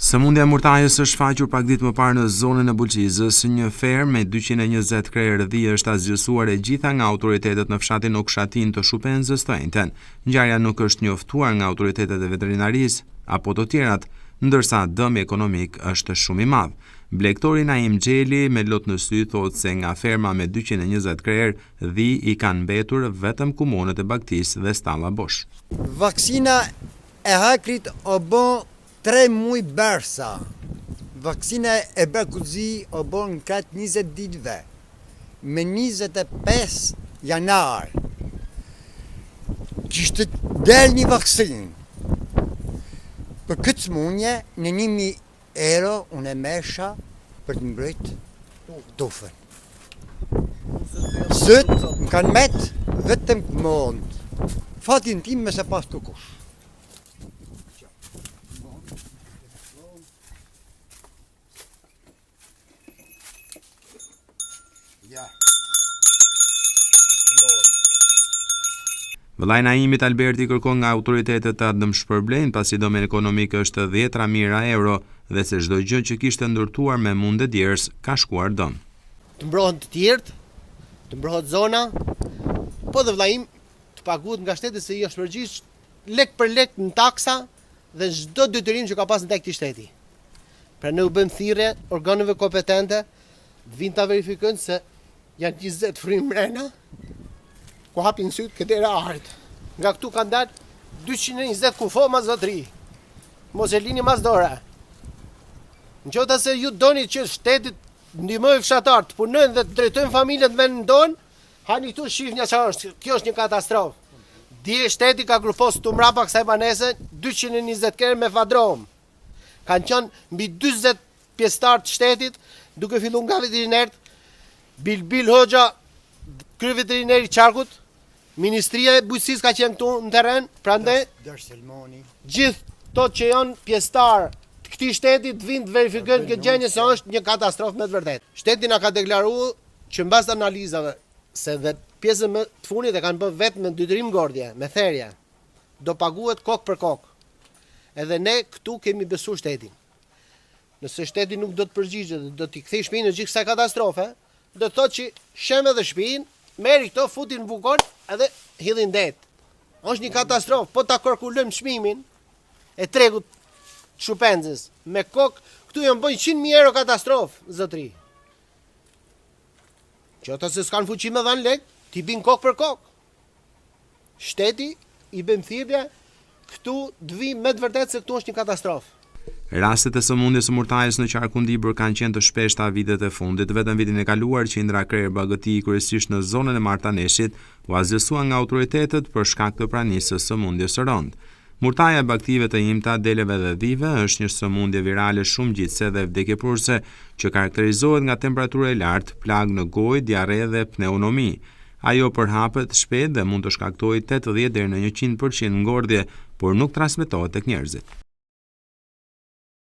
Sëmundja e murtajës është shfaqur pak ditë më parë në zonën e Bulqizës. Një fermë me 220 krerë dhi është azgjësuar e gjitha nga autoritetet në fshatin Okshatin të Shupenzës të Enjten. Ngjarja nuk është njoftuar nga autoritetet e veterinarisë apo të tjerat, ndërsa dëmi ekonomik është shumë i madh. Blegtori Naim Xheli me lot në sy thotë se nga ferma me 220 krerë dhi i kanë mbetur vetëm komunët e Bagtisë dhe Stalla Bosh. Vaksina e hakrit o bon 3 muaj bërsa. Vaksina e Berkuzi o bon në kratë 20 ditëve. Me 25 janar. Kishte del një vaksinë. Për këtë smunje, në 1.000 euro unë e mesha për të mbrojt tufën. Zët më kanë met vetëm këmond. Fatin tim me se pas të kush. Vëllai Naimit Alberti kërkon nga autoritetet ta dëmshpërblejnë pasi domen ekonomik është 10.000 euro dhe se çdo gjë që kishte ndërtuar me mundet djers ka shkuar dëm. Të mbrohen të tjerët, të mbrohet zona, po dhe vëllaim të paguhet nga shteti se i është përgjigj lek për lek në taksa dhe çdo detyrim që ka pas në tek këtij shteti. Pra ne u bëm thirrje organeve kompetente të vinë ta verifikojnë se janë 20 frymë mrena ku hapin syt këtë arit. Nga këtu kanë dalë 220 kufo mas zotri. Mos e lini mas dore. Në qoftë se ju doni që shtetit ndihmoj fshatar të punojnë dhe të drejtojnë familjet me në donë, hani këtu shifni çfarë është. Kjo është një katastrofë. Dje shteti ka grupos të mrapa kësaj banese 220 kerë me fadrom. Kanë qenë mbi 40 pjesëtar të shtetit, duke filluar nga veterinert, Bilbil Hoxha, krye veterineri Qarkut, Ministria e Bujqësisë ka qenë këtu në terren, prandaj gjithë to që janë pjesëtar të këtij shteti të vinë të verifikojnë këtë gjendje se është një katastrofë me të vërtetë. Shteti na ka deklaruar që mbas analizave se dhe pjesën më të fundit e kanë bërë vetëm me detyrim ngordhje, me therrje, do paguhet kokë për kokë. Edhe ne këtu kemi besuar shtetin. Nëse shteti nuk do të përgjigjet, do t'i kthej shtëpinë në gjithë kësaj katastrofe, do të thotë që shem edhe shtëpinë, merri këto, futin në bukon edhe hidhin det. Është një katastrofë, po ta kalkulojmë çmimin e tregut të Shupenzës me kokë, këtu janë bën 100.000 euro katastrofë, zotri. Që ata se s'kan fuqi me dhan lek, ti bin kokë për kokë. Shteti i bën thirrje këtu të vi me të vërtetë se këtu është një katastrofë. Rastet e sëmundjes së murtajës në Qarkundibër kanë qenë të shpeshta vitet e fundit. Vetëm vitin e kaluar qindra krerë bagëti kryesisht në zonën e Martaneshit u azgjësuan nga autoritetet për shkak të pranisë së sëmundjes së rëndë. Murtaja e baktive të imta, deleve dhe dhive është një sëmundje virale shumë gjithse dhe vdekjeprurse që karakterizohet nga temperaturë e lartë, plagë në gojë, diare dhe pneumomi. Ajo përhapet shpejt dhe mund të shkaktojë 80 deri në 100% ngordhje, por nuk transmetohet tek njerëzit.